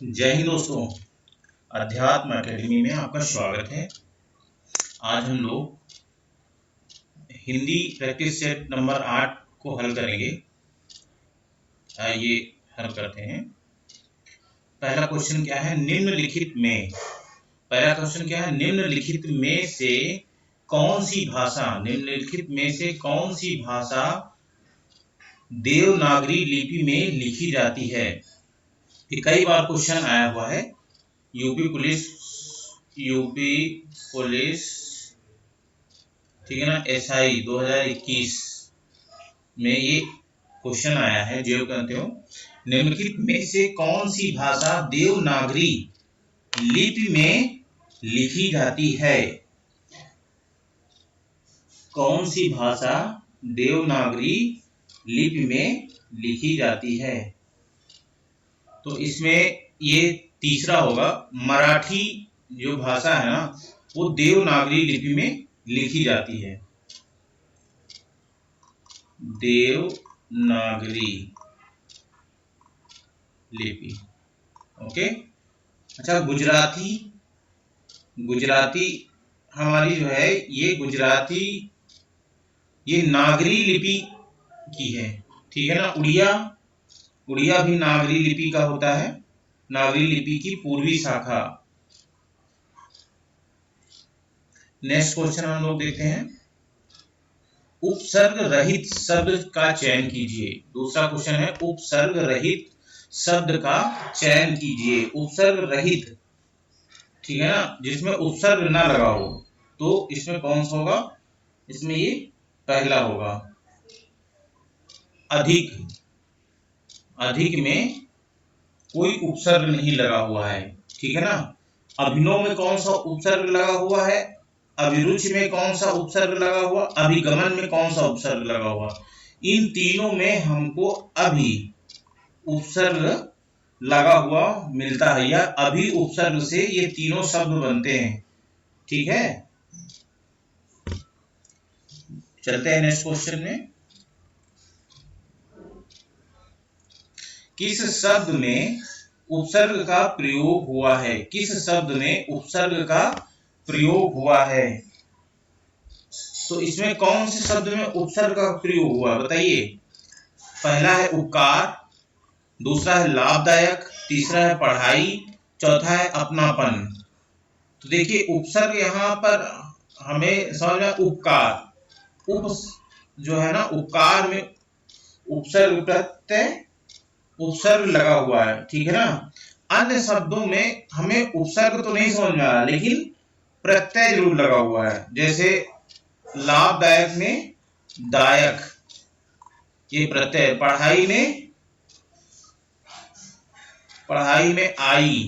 जय हिंद दोस्तों, अध्यात्म एकेडमी में आपका स्वागत है। आज हम लोग हिंदी प्रैक्टिस सेट नंबर 8 को हल करेंगे। आइए हल करते हैं। पहला क्वेश्चन क्या है? निम्नलिखित में से कौन सी भाषा देवनागरी लिपि में लिखी जाती है? ये कई बार क्वेश्चन आया हुआ है। यूपी पुलिस ठीक है ना, एसआई 2021 में ये क्वेश्चन आया है। जो कहते हो निम्नलिखित में से कौन सी भाषा देवनागरी लिपि में लिखी जाती है? कौन सी भाषा देवनागरी लिपि में लिखी जाती है? तो इसमें ये तीसरा होगा। मराठी जो भाषा है ना, वो देवनागरी लिपि में लिखी जाती है। देवनागरी लिपि। ओके। अच्छा, गुजराती हमारी जो है ये नागरी लिपि की है। ठीक है ना। उड़िया भी नागरी लिपि का होता है, नागरी लिपि की पूर्वी शाखा। नेक्स्ट क्वेश्चन हम लोग देखते हैं। उपसर्ग रहित शब्द का चयन कीजिए। दूसरा क्वेश्चन है उपसर्ग रहित शब्द का चयन कीजिए। उपसर्ग रहित, ठीक है ना, जिसमें उपसर्ग ना लगा हो, तो इसमें कौन सा होगा? इसमें ये पहला होगा। अधिक में कोई उपसर्ग नहीं लगा हुआ है। ठीक है ना। अभिनव में कौन सा उपसर्ग लगा हुआ है? अभिरुचि में कौन सा उपसर्ग लगा हुआ? अभिगमन में कौन सा उपसर्ग लगा हुआ? इन तीनों में हमको अभी उपसर्ग लगा हुआ मिलता है, या अभी उपसर्ग से ये तीनों शब्द बनते हैं। ठीक है। चलते हैं नेक्स्ट क्वेश्चन में। किस शब्द में उपसर्ग का प्रयोग हुआ है? किस शब्द में उपसर्ग का प्रयोग हुआ है? तो इसमें कौन से शब्द में उपसर्ग का प्रयोग हुआ बताइए। पहला है उपकार, दूसरा है लाभदायक, तीसरा है पढ़ाई, चौथा है अपनापन। तो देखिए उपसर्ग यहाँ पर हमें समझ में, उपकार, जो है ना, उपकार में उपसर्ग प्रत्यय उपसर्ग लगा हुआ है। ठीक है ना। अन्य शब्दों में हमें उपसर्ग तो नहीं समझ में आ रहा, लेकिन प्रत्यय जरूर लगा हुआ है। जैसे लाभदायक में दायक, ये प्रत्यय। पढ़ाई में आई।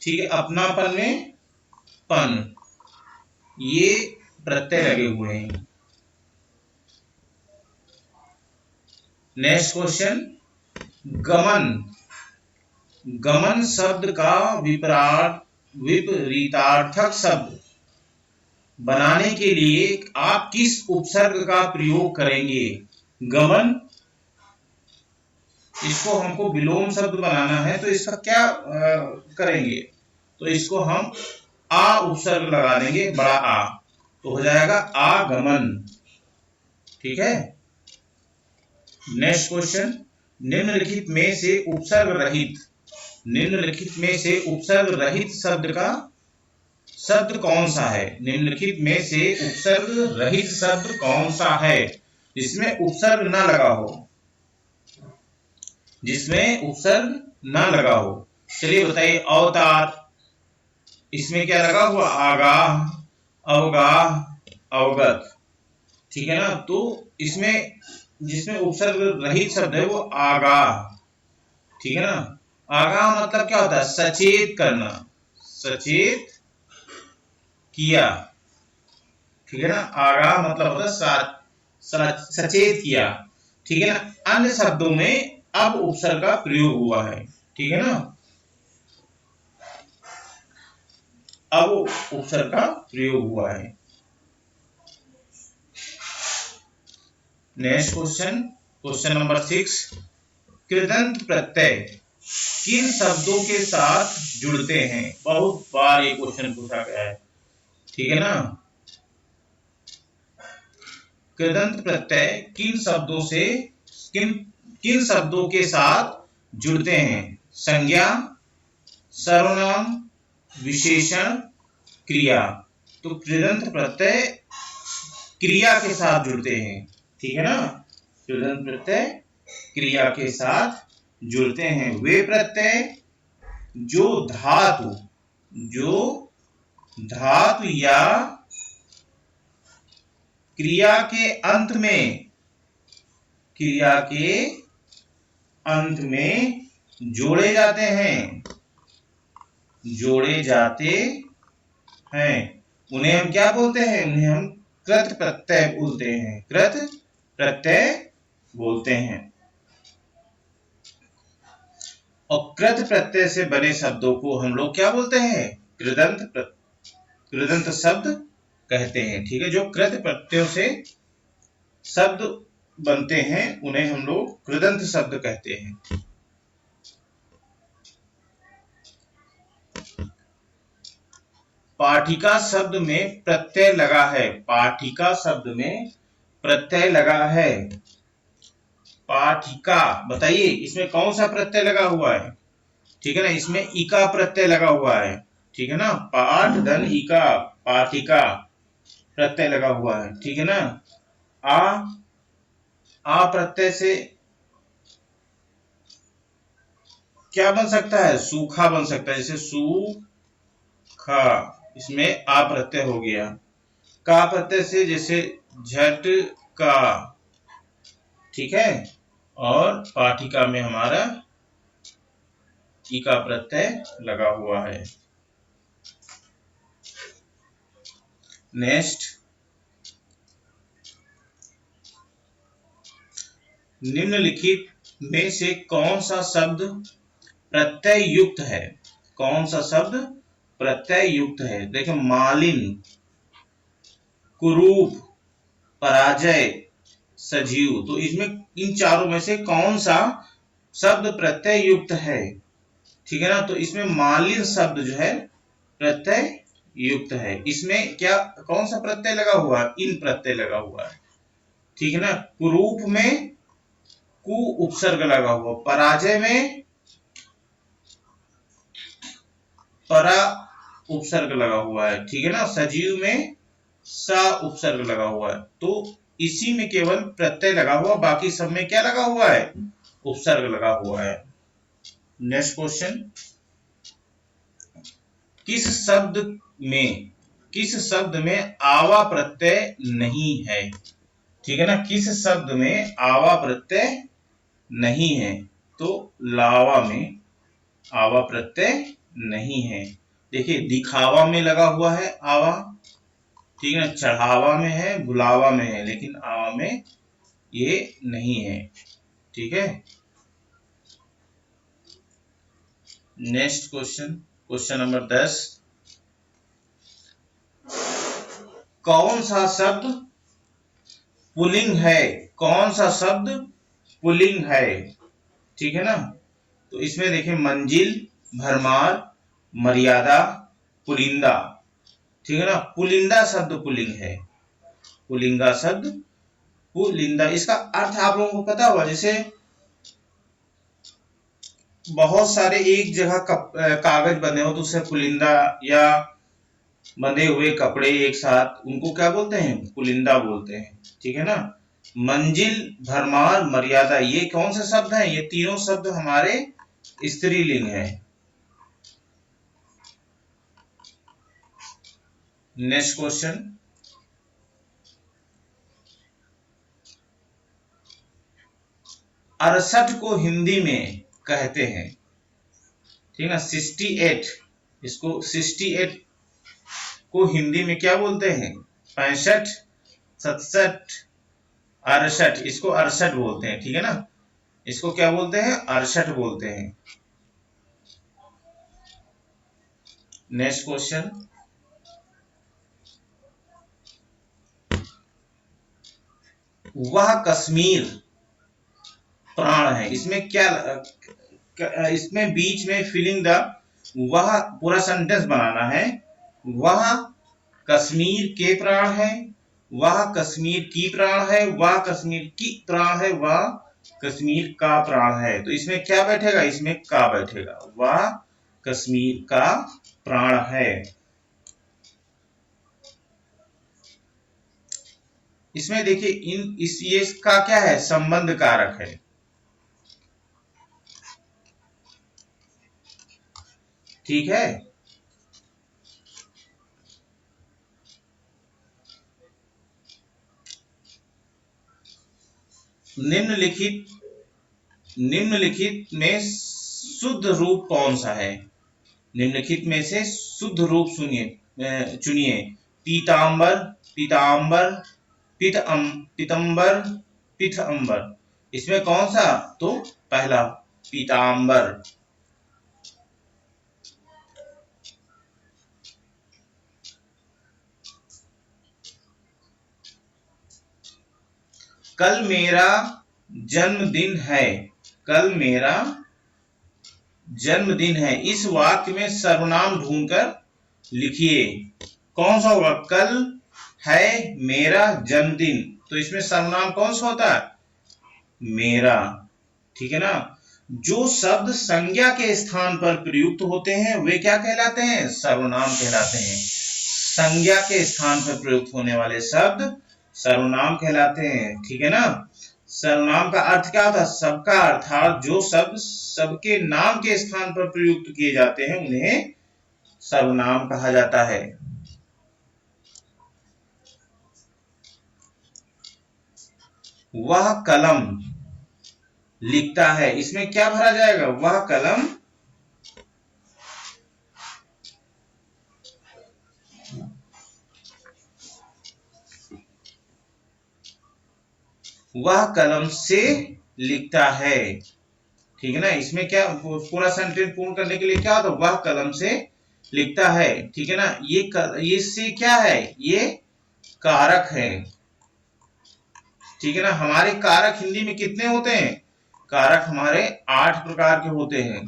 ठीक है। अपनापन में पन, ये प्रत्यय लगे हुए हैं। Next question. गमन शब्द का विपरीतार्थक शब्द बनाने के लिए आप किस उपसर्ग का प्रयोग करेंगे? गमन, इसको हमको विलोम शब्द बनाना है, तो इसका क्या करेंगे? तो इसको हम आ उपसर्ग लगा देंगे, बड़ा आ, तो हो जाएगा आगमन। ठीक है। Next question. निम्नलिखित में से शब्द कौन सा है? निम्नलिखित में से उपसर्ग रहित शब्द कौन सा है जिसमें उपसर्ग ना लगा हो? चलिए बताइए। अवतार, इसमें क्या लगा हुआ? आगाह, अवगाह, अवगत। ठीक है ना। तो इसमें जिसमें उपसर्ग रहित शब्द है वो आगाह। ठीक है ना। आगाह मतलब क्या होता है? सचेत करना, सचेत किया। ठीक है ना। आगाह मतलब होता है सचेत किया। ठीक है ना। अन्य शब्दों में अब उपसर्ग का प्रयोग हुआ है। ठीक है ना। अब उपसर्ग का प्रयोग हुआ है। Next question number 6। कृदंत प्रत्यय किन शब्दों के साथ जुड़ते हैं? बहुत बार ये क्वेश्चन पूछा गया है, ठीक है ना। कृदंत प्रत्यय किन शब्दों से किन किन शब्दों के साथ जुड़ते हैं? संज्ञा, सर्वनाम, विशेषण, क्रिया। तो कृदंत प्रत्यय क्रिया के साथ जुड़ते हैं, ठीक है ना। कृदंत प्रत्यय क्रिया के साथ जुड़ते हैं। वे प्रत्यय जो धातु या क्रिया के अंत में जोड़े जाते हैं, उन्हें हम क्या बोलते हैं? उन्हें हम कृत प्रत्यय बोलते हैं, कृत प्रत्यय बोलते हैं। और कृत प्रत्यय से बने शब्दों को हम लोग क्या बोलते हैं? कृदंत शब्द कहते हैं, ठीक है। जो कृत प्रत्ययों से शब्द बनते हैं उन्हें हम लोग कृदंत शब्द कहते हैं। पाठिका शब्द में प्रत्यय लगा है। पाठिका शब्द में प्रत्यय लगा है। पाठिका, बताइए इसमें कौन सा प्रत्यय लगा हुआ है? ठीक है ना, इसमें इका प्रत्यय लगा हुआ है, ठीक है ना। पाठ धन इका, पाठिका प्रत्यय लगा हुआ है, ठीक है ना। आ प्रत्यय से क्या बन सकता है? सूखा बन सकता है, जैसे सूखा, इसमें आ प्रत्यय हो गया। का प्रत्यय से जैसे झटका, ठीक है। और पाठिका में हमारा इका प्रत्यय लगा हुआ है। नेक्स्ट, निम्नलिखित में से कौन सा शब्द प्रत्यय युक्त है? कौन सा शब्द प्रत्यय युक्त है? देखिए, मालिन, कुरूप, पराजय, सजीव। तो इसमें इन चारों में से कौन सा शब्द प्रत्यय युक्त है? ठीक है ना। तो इसमें मालिन शब्द जो है प्रत्यय युक्त है। इसमें क्या, कौन सा प्रत्यय लगा हुआ है? इन प्रत्यय लगा हुआ है, ठीक है ना। कुरूप में कु उपसर्ग लगा हुआ, पराजय में परा उपसर्ग लगा हुआ है, ठीक है ना। सजीव में सा उपसर्ग लगा हुआ है। तो इसी में केवल प्रत्यय लगा हुआ, बाकी सब में क्या लगा हुआ है? उपसर्ग लगा हुआ है। नेक्स्ट क्वेश्चन, किस शब्द में आवा प्रत्यय नहीं है? ठीक है ना। किस शब्द में आवा प्रत्यय नहीं है? तो लावा में आवा प्रत्यय नहीं है। देखिए, दिखावा में लगा हुआ है आवा, ठीक है ना। चढ़ावा में है, बुलावा में है, लेकिन आवा में ये नहीं है, ठीक है। नेक्स्ट क्वेश्चन, क्वेश्चन नंबर 10, कौन सा शब्द पुल्लिंग है? कौन सा शब्द पुल्लिंग है? ठीक है ना। तो इसमें देखिए, मंजिल, भरमार, मर्यादा, पुलिंदा, ठीक है ना। पुलिंदा शब्द पुल्लिंग है, पुलिंगा शब्द पुलिंदा। इसका अर्थ आप लोगों को पता होगा, जैसे बहुत सारे एक जगह कागज बने हो तो उससे पुलिंदा, या बंधे हुए कपड़े एक साथ, उनको क्या बोलते हैं? पुलिंदा बोलते हैं, ठीक है ना। मंजिल, भरमार, मर्यादा, ये कौन से शब्द हैं? ये तीनों शब्द हमारे स्त्रीलिंग है। नेक्स्ट क्वेश्चन, अड़सठ को हिंदी में कहते हैं, ठीक है ना। 68, इसको 68 को हिंदी में क्या बोलते हैं? 65, 67, 68, इसको 68 बोलते हैं, ठीक है ना। इसको क्या बोलते हैं? 68 बोलते हैं। नेक्स्ट क्वेश्चन, वह कश्मीर प्राण है। इसमें क्या, इसमें बीच में फिलिंग द, वह पूरा सेंटेंस बनाना है। वह कश्मीर के प्राण है, वह कश्मीर की प्राण है, वह कश्मीर की प्राण है, वह कश्मीर का प्राण है। तो इसमें क्या बैठेगा, इसमें का बैठेगा। वह कश्मीर का प्राण है। इसमें देखिए ये इसका क्या है, संबंध कारक है। ठीक है। निम्नलिखित में शुद्ध रूप कौन सा है। निम्नलिखित में से शुद्ध रूप चुनिए। पीतांबर, पीतांबर, पीतंबर, पीथंबर। इसमें कौन सा, तो पहला पीतांबर। कल मेरा जन्मदिन है, कल मेरा जन्मदिन है। इस वाक्य में सर्वनाम ढूंढकर लिखिए। कौन सा होगा, कल है मेरा जन्मदिन, तो इसमें सर्वनाम कौन सा होता है, मेरा। ठीक है ना। जो शब्द संज्ञा के स्थान पर प्रयुक्त होते हैं वे क्या कहलाते हैं, सर्वनाम कहलाते हैं। संज्ञा के स्थान पर प्रयुक्त होने वाले शब्द सर्वनाम कहलाते हैं। ठीक है ना। सर्वनाम का अर्थ क्या होता है, सबका, अर्थात जो शब्द सबके नाम के स्थान पर प्रयुक्त किए जाते हैं उन्हें सर्वनाम कहा जाता है। वह कलम लिखता है, इसमें क्या भरा जाएगा, वह कलम वह कलम से लिखता है। ठीक है ना। इसमें क्या, पूरा सेंटेंस पूर्ण करने के लिए क्या होता है, वह कलम से लिखता है। ठीक है ना। ये से क्या है, ये कारक है। ठीक है ना। हमारे कारक हिंदी में कितने होते हैं, कारक हमारे 8 प्रकार के होते हैं।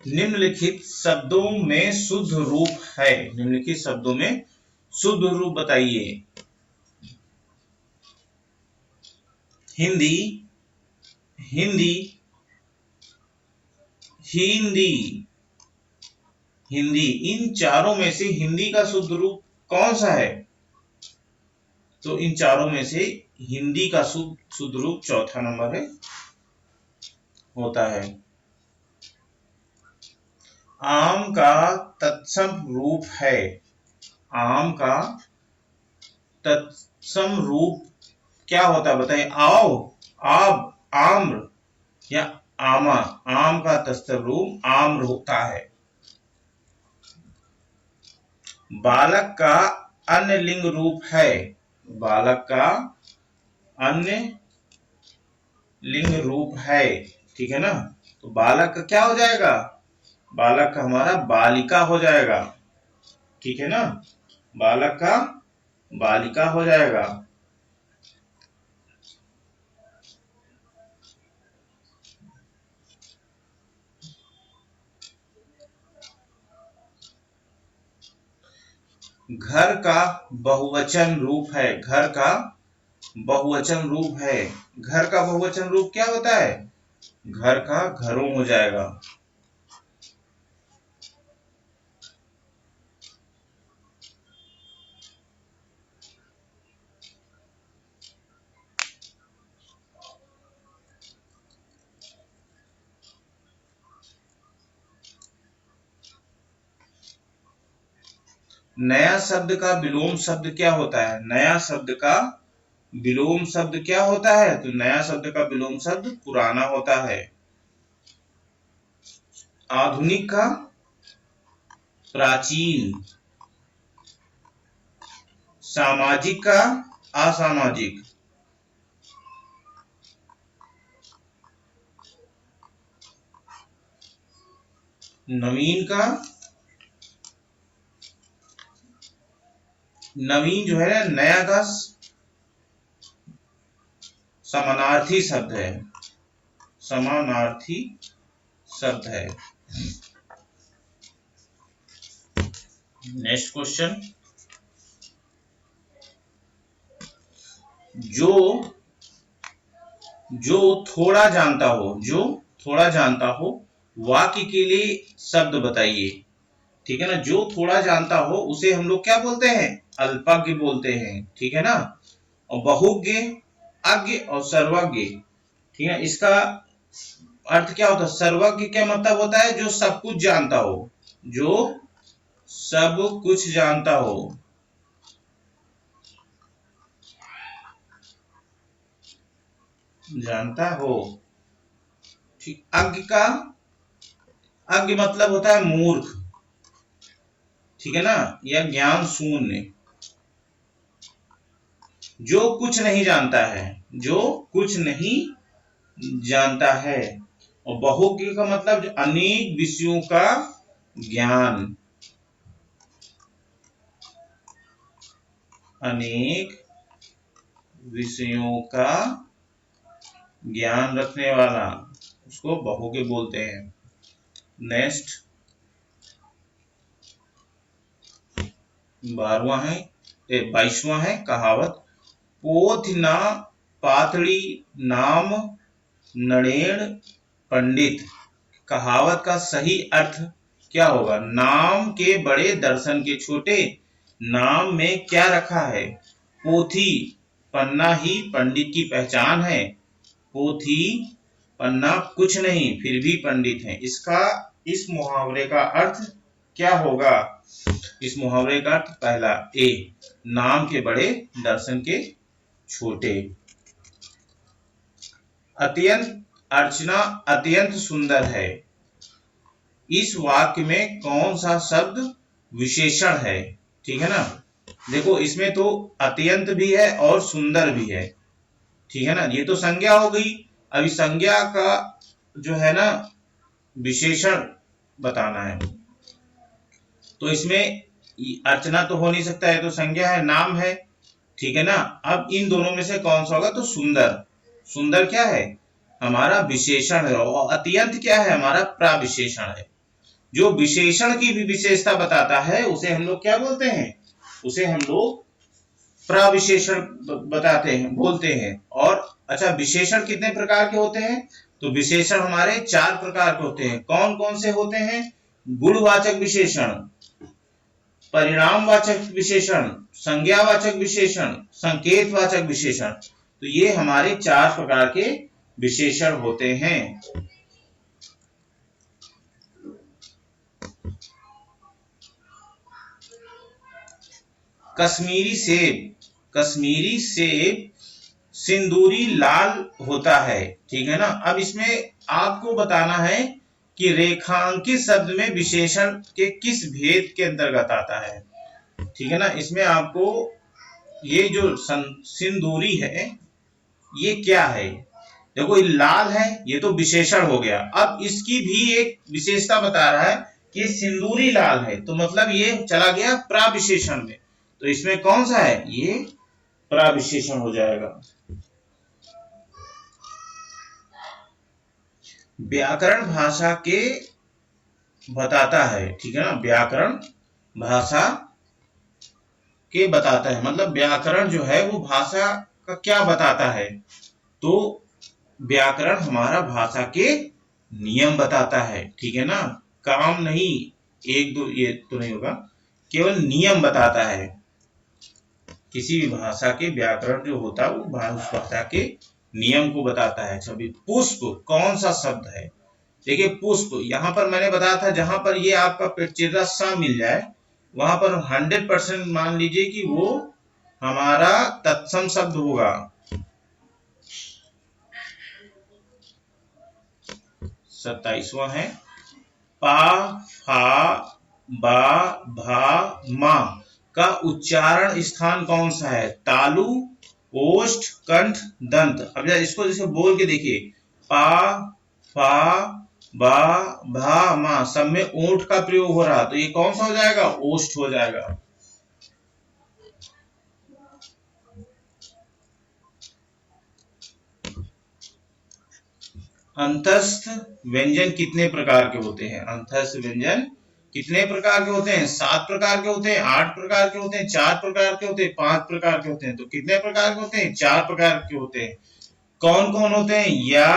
निम्नलिखित शब्दों में शुद्ध रूप है, निम्नलिखित शब्दों में शुद्ध रूप बताइए। हिंदी, हिंदी, हिंदी, हिंदी। इन चारों में से हिंदी का शुद्ध रूप कौन सा है, तो इन चारों में से हिंदी का शुद्ध रूप चौथा नंबर है, होता है। आम का तत्सम रूप है, आम का तत्सम रूप क्या होता है बताइए, आओ, आब, आम्र या आमा। आम का तत्सम रूप आम्र होता है। बालक का अन्य लिंग रूप है, बालक का अन्य लिंग रूप है। ठीक है ना। तो बालक का क्या हो जाएगा, बालक का हमारा बालिका हो जाएगा। ठीक है ना। बालक का बालिका हो जाएगा। घर का बहुवचन रूप है, घर का बहुवचन रूप है। घर का बहुवचन रूप क्या होता है, घर का घरों हो जाएगा। नया शब्द का विलोम शब्द क्या होता है, नया शब्द का विलोम शब्द क्या होता है, तो नया शब्द का विलोम शब्द पुराना होता है। आधुनिक का प्राचीन, सामाजिक का असामाजिक, नवीन का नवीन जो है नया का समानार्थी शब्द है, समानार्थी शब्द है। नेक्स्ट क्वेश्चन, जो थोड़ा जानता हो, जो थोड़ा जानता हो वाक्य के लिए शब्द बताइए। ठीक है ना, जो थोड़ा जानता हो उसे हम लोग क्या बोलते हैं, अल्पज्ञ बोलते हैं। ठीक है ना, और बहुज्ञ, अज्ञ और सर्वज्ञ। ठीक है, इसका अर्थ क्या होता है, सर्वज्ञ क्या मतलब होता है, जो सब कुछ जानता हो, जो सब कुछ जानता हो। जानता हो। ठीक, अज्ञ मतलब होता है मूर्ख। ठीक है ना, या ज्ञान शून्य, जो कुछ नहीं जानता है, जो कुछ नहीं जानता है। और बहुज्ञ का मतलब अनेक विषयों का ज्ञान, अनेक विषयों का ज्ञान रखने वाला, उसको बहुज्ञ बोलते हैं। नेक्स्ट 22वां है कहावत, पोथ ना पातड़ी नाम नरेण पंडित। कहावत का सही अर्थ क्या होगा, नाम के बड़े दर्शन के छोटे। नाम में क्या रखा है, पोथी पन्ना ही पंडित की पहचान है। पोथी पन्ना कुछ नहीं फिर भी पंडित है। इस मुहावरे का अर्थ क्या होगा, इस मुहावरे का अर्थ पहला ए, नाम के बड़े दर्शन के छोटे। अत्यंत अर्चना अत्यंत सुंदर है, इस वाक्य में कौन सा शब्द विशेषण है। ठीक है ना, देखो इसमें तो अत्यंत भी है और सुंदर भी है। ठीक है ना, ये तो संज्ञा हो गई। अभी संज्ञा का जो है ना विशेषण बताना है, तो इसमें अर्चना तो हो नहीं सकता है, तो संज्ञा है, नाम है। ठीक है ना, अब इन दोनों में से कौन सा होगा, तो सुंदर। सुंदर क्या है, हमारा विशेषण है, और अत्यंत क्या है, हमारा प्राविशेषण है। जो विशेषण की भी विशेषता बताता है उसे हम लोग क्या बोलते हैं, उसे हम लोग प्रविशेषण बताते हैं, बोलते हैं। और अच्छा, विशेषण कितने प्रकार के होते हैं, तो विशेषण हमारे 4 प्रकार के होते हैं। कौन कौन से होते हैं, गुणवाचक विशेषण, परिणामवाचक विशेषण, संज्ञावाचक विशेषण, संकेतवाचक विशेषण। तो ये हमारे 4 प्रकार के विशेषण होते हैं। कश्मीरी सेब सिंदूरी लाल होता है। ठीक है ना, अब इसमें आपको बताना है कि रेखांकित शब्द में विशेषण के किस भेद के अंतर्गत आता है। ठीक है ना, इसमें आपको ये जो सिंदूरी है ये क्या है, देखो ये लाल है, ये तो विशेषण हो गया। अब इसकी भी एक विशेषता बता रहा है कि सिंदूरी लाल है, तो मतलब ये चला गया प्राविशेषण में। तो इसमें कौन सा है, ये प्राविशेषण हो जाएगा। व्याकरण भाषा के बताता है। ठीक है ना, व्याकरण भाषा के बताता है, मतलब व्याकरण जो है वो भाषा का क्या बताता है, तो व्याकरण हमारा भाषा के नियम बताता है। ठीक है ना, काम नहीं, एक दो ये तो नहीं होगा, केवल नियम बताता है। किसी भी भाषा के व्याकरण जो होता है वो उस भाषा के नियम को बताता है। छवि पुष्प कौन सा शब्द है, देखिए पुष्प यहां पर मैंने बताया था, जहां पर ये आपका पेचीदा सा मिल जाए वहां पर 100% मान लीजिए कि वो हमारा तत्सम शब्द होगा। 27वां है, पा फा बा भा मा का उच्चारण स्थान कौन सा है, तालु, ओष्ठ, कंठ, दंत। अब इसको जैसे बोल के देखिए, पा फा बा भा मा सब में ओठ का प्रयोग हो रहा, तो ये कौन सा हो जाएगा, ओष्ठ हो जाएगा। अंतस्थ व्यंजन कितने प्रकार के होते हैं? अंतस्थ व्यंजन कितने प्रकार के होते हैं? 7 प्रकार के होते हैं, 8 प्रकार के होते हैं, 4 प्रकार के होते हैं, 5 प्रकार के होते हैं। तो कितने प्रकार के होते हैं? 4 प्रकार के होते हैं। कौन कौन होते हैं? या,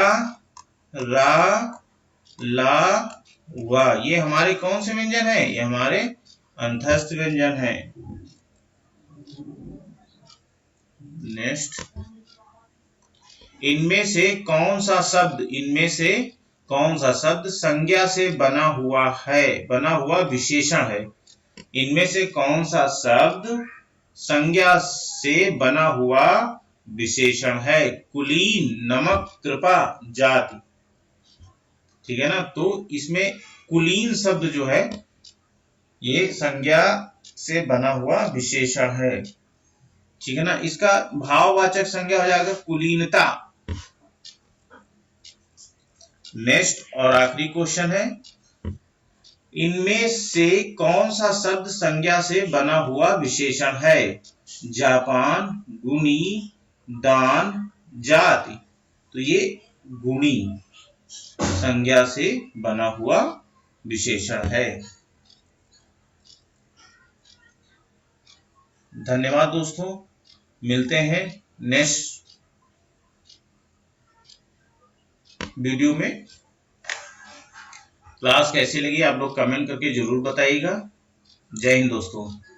रा, ला, वा। ये हमारे कौन से व्यंजन है? ये हमारे अंतस्थ व्यंजन है। नेक्स्ट, इनमें से कौन सा शब्द संज्ञा से बना हुआ विशेषण है? इनमें से कौन सा शब्द संज्ञा से बना हुआ विशेषण है? कुलीन, नमक, कृपा, जाति। ठीक है ना। तो इसमें कुलीन शब्द जो है ये संज्ञा से बना हुआ विशेषण है। ठीक है ना। इसका भाववाचक संज्ञा हो जाएगा कुलीनता। नेक्स्ट और आखिरी क्वेश्चन है, इनमें से कौन सा शब्द संज्ञा से बना हुआ विशेषण है? जापान, गुणी, दान, जाति। तो ये गुणी संज्ञा से बना हुआ विशेषण है। धन्यवाद दोस्तों, मिलते हैं नेक्स्ट वीडियो में। क्लास कैसी लगी आप लोग कमेंट करके जरूर बताइएगा। जय हिंद दोस्तों।